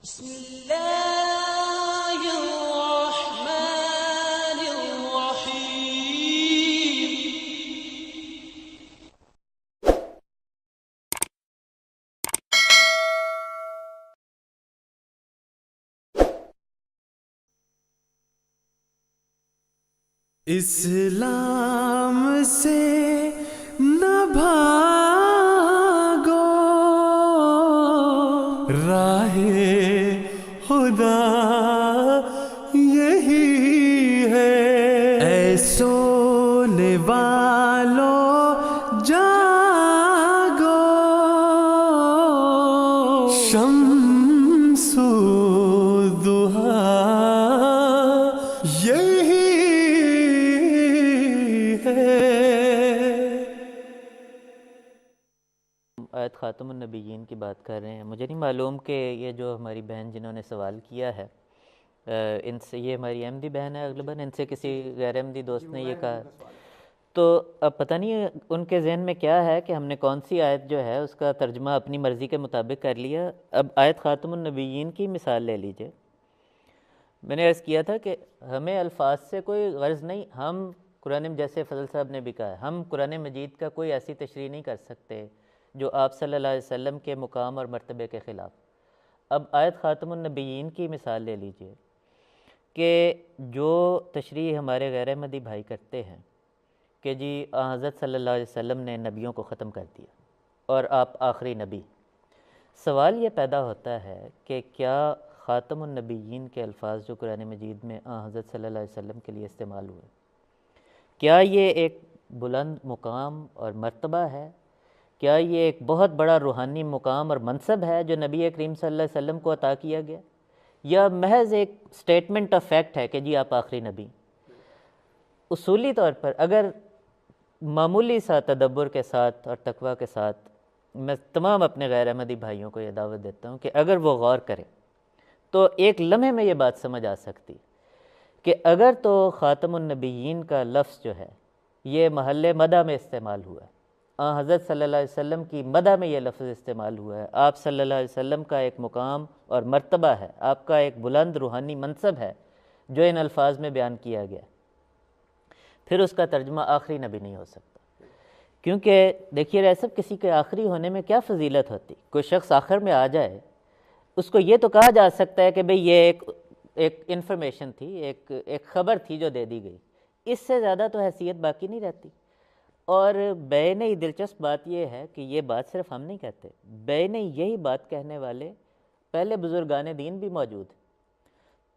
بسم اللہ الرحمن الرحیم۔ اسلام سے نہ بھاگو، راہ خدا یہی ہے۔ اے سونے والو جاگو، شمس الضحیٰ یہی آیت خاتم النبیین کی بات کر رہے ہیں۔ مجھے نہیں معلوم کہ یہ جو ہماری بہن جنہوں نے سوال کیا ہے ان سے، یہ ہماری احمدی بہن ہے اغلباً، ان سے کسی غیر احمدی دوست نے یہ کہا، تو اب پتہ نہیں ان کے ذہن میں کیا ہے کہ ہم نے کون سی آیت جو ہے اس کا ترجمہ اپنی مرضی کے مطابق کر لیا۔ اب آیت خاتم النبیین کی مثال لے لیجئے۔ میں نے عرض کیا تھا کہ ہمیں الفاظ سے کوئی غرض نہیں، ہم قرآن، جیسے فضل صاحب نے بھی کہا ہے، ہم قرآن مجید کا کوئی ایسی تشریح نہیں کر سکتے جو آپ صلی اللہ علیہ وسلم کے مقام اور مرتبے کے خلاف۔ اب آیت خاتم النبیین کی مثال لے لیجئے کہ جو تشریح ہمارے غیر احمدی بھائی کرتے ہیں کہ جی حضرت صلی اللہ علیہ وسلم نے نبیوں کو ختم کر دیا اور آپ آخری نبی، سوال یہ پیدا ہوتا ہے کہ کیا خاتم النبیین کے الفاظ جو قرآن مجید میں حضرت صلی اللہ علیہ وسلم کے لیے استعمال ہوئے، کیا یہ ایک بلند مقام اور مرتبہ ہے؟ کیا یہ ایک بہت بڑا روحانی مقام اور منصب ہے جو نبی کریم صلی اللہ علیہ وسلم کو عطا کیا گیا، یا محض ایک سٹیٹمنٹ آف فیکٹ ہے کہ جی آپ آخری نبی؟ اصولی طور پر اگر معمولی سا تدبر کے ساتھ اور تقوی کے ساتھ، میں تمام اپنے غیر احمدی بھائیوں کو یہ دعوت دیتا ہوں کہ اگر وہ غور کریں تو ایک لمحے میں یہ بات سمجھ آ سکتی کہ اگر تو خاتم النبیین کا لفظ جو ہے یہ محل مدح میں استعمال ہوا ہے، حضرت صلی اللہ علیہ وسلم کی مدح میں یہ لفظ استعمال ہوا ہے، آپ صلی اللہ علیہ وسلم کا ایک مقام اور مرتبہ ہے، آپ کا ایک بلند روحانی منصب ہے جو ان الفاظ میں بیان کیا گیا، پھر اس کا ترجمہ آخری نبی نہیں ہو سکتا۔ کیونکہ دیکھیے ریسب، کسی کے آخری ہونے میں کیا فضیلت ہوتی؟ کوئی شخص آخر میں آ جائے، اس کو یہ تو کہا جا سکتا ہے کہ بھئی یہ ایک انفارمیشن تھی، ایک خبر تھی جو دے دی گئی، اس سے زیادہ تو حیثیت باقی نہیں رہتی۔ اور بین ہی دلچسپ بات یہ ہے کہ یہ بات صرف ہم نہیں کہتے، بین ہی یہی بات کہنے والے پہلے بزرگان دین بھی موجود ہیں۔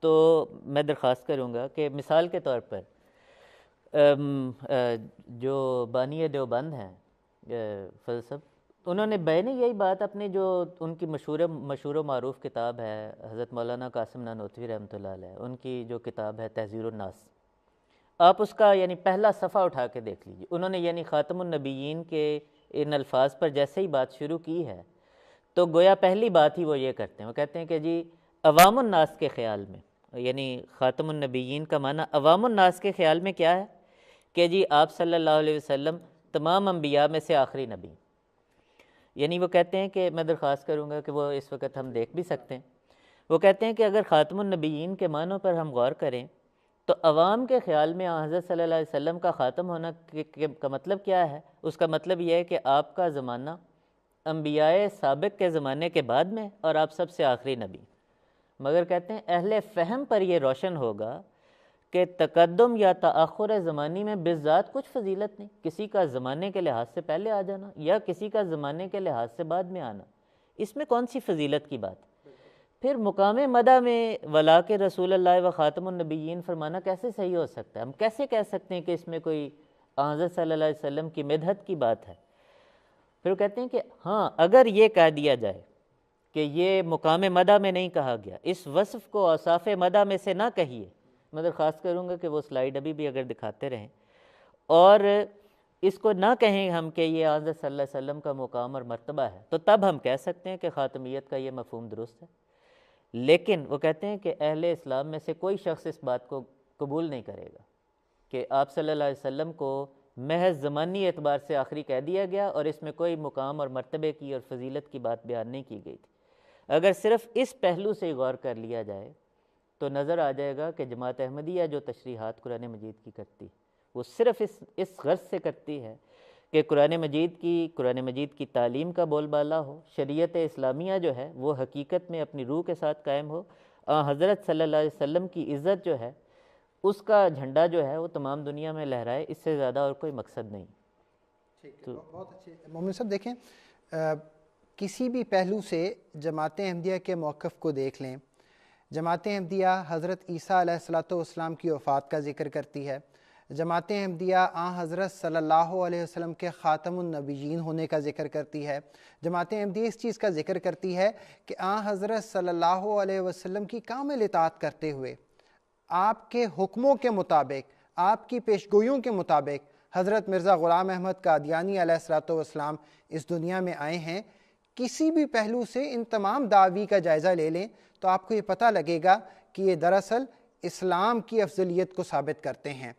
تو میں درخواست کروں گا کہ مثال کے طور پر جو بانی دیوبند ہیں فضل صاحب، انہوں نے بین یہی بات اپنی جو ان کی مشہور و معروف کتاب ہے حضرت مولانا قاسم نانوتوی رحمۃ اللہ علیہ، ان کی جو کتاب ہے تحذیر الناس، آپ اس کا یعنی پہلا صفحہ اٹھا کے دیکھ لیجیے، انہوں نے یعنی خاتم النبیین کے ان الفاظ پر جیسے ہی بات شروع کی ہے تو گویا پہلی بات ہی وہ یہ کرتے ہیں، وہ کہتے ہیں کہ جی عوام الناس کے خیال میں، یعنی خاتم النبیین کا معنی عوام الناس کے خیال میں کیا ہے کہ جی آپ صلی اللہ علیہ وسلم تمام انبیاء میں سے آخری نبی۔ یعنی وہ کہتے ہیں کہ میں درخواست کروں گا کہ وہ اس وقت ہم دیکھ بھی سکتے ہیں، وہ کہتے ہیں کہ اگر خاتم النبیین کے معنوں پر ہم غور کریں تو عوام کے خیال میں حضرت صلی اللہ علیہ وسلم کا خاتم ہونا کا مطلب کیا ہے؟ اس کا مطلب یہ ہے کہ آپ کا زمانہ انبیاء سابق کے زمانے کے بعد میں اور آپ سب سے آخری نبی۔ مگر کہتے ہیں اہل فہم پر یہ روشن ہوگا کہ تقدم یا تاخر زمانی میں بالذات کچھ فضیلت نہیں، کسی کا زمانے کے لحاظ سے پہلے آ جانا یا کسی کا زمانے کے لحاظ سے بعد میں آنا، اس میں کون سی فضیلت کی بات؟ پھر مقام مدح میں ولا کے رسول اللہ و خاتم النبیین فرمانا کیسے صحیح ہو سکتا ہے؟ ہم کیسے کہہ سکتے ہیں کہ اس میں کوئی حضرت صلی اللہ علیہ وسلم کی مدحت کی بات ہے؟ پھر کہتے ہیں کہ ہاں اگر یہ کہہ دیا جائے کہ یہ مقام مدح میں نہیں کہا گیا، اس وصف کو اوصاف مدح میں سے نہ کہیے، میں درخواست کروں گا کہ وہ سلائیڈ ابھی بھی اگر دکھاتے رہیں، اور اس کو نہ کہیں ہم کہ یہ حضرت صلی اللہ علیہ وسلم کا مقام اور مرتبہ ہے، تو تب ہم کہہ سکتے ہیں کہ خاتمیت کا یہ مفہوم درست ہے۔ لیکن وہ کہتے ہیں کہ اہل اسلام میں سے کوئی شخص اس بات کو قبول نہیں کرے گا کہ آپ صلی اللہ علیہ وسلم کو محض زمانی اعتبار سے آخری کہہ دیا گیا اور اس میں کوئی مقام اور مرتبے کی اور فضیلت کی بات بیان نہیں کی گئی تھی۔ اگر صرف اس پہلو سے غور کر لیا جائے تو نظر آ جائے گا کہ جماعت احمدیہ جو تشریحات قرآن مجید کی کرتی وہ صرف اس غرض سے کرتی ہے کہ قرآن مجید کی تعلیم کا بول بالا ہو، شریعت اسلامیہ جو ہے وہ حقیقت میں اپنی روح کے ساتھ قائم ہو، حضرت صلی اللہ علیہ وسلم کی عزت جو ہے اس کا جھنڈا جو ہے وہ تمام دنیا میں لہرائے، اس سے زیادہ اور کوئی مقصد نہیں۔ ٹھیک ہے، بہت اچھے مومن صاحب، دیکھیں کسی بھی پہلو سے جماعت احمدیہ کے موقف کو دیکھ لیں، جماعت احمدیہ حضرت عیسیٰ علیہ السلام کی وفات کا ذکر کرتی ہے، جماعت احمدیہ حضرت صلی اللہ علیہ وسلم کے خاتم النبیین ہونے کا ذکر کرتی ہے، جماعت احمدیہ اس چیز کا ذکر کرتی ہے کہ حضرت صلی اللہ علیہ وسلم کی کامل اطاعت کرتے ہوئے آپ کے حکموں کے مطابق، آپ کی پیشگوئیوں کے مطابق حضرت مرزا غلام احمد قادیانی علیہ السلام اس دنیا میں آئے ہیں۔ کسی بھی پہلو سے ان تمام دعوی کا جائزہ لے لیں تو آپ کو یہ پتہ لگے گا کہ یہ دراصل اسلام کی افضلیت کو ثابت کرتے ہیں۔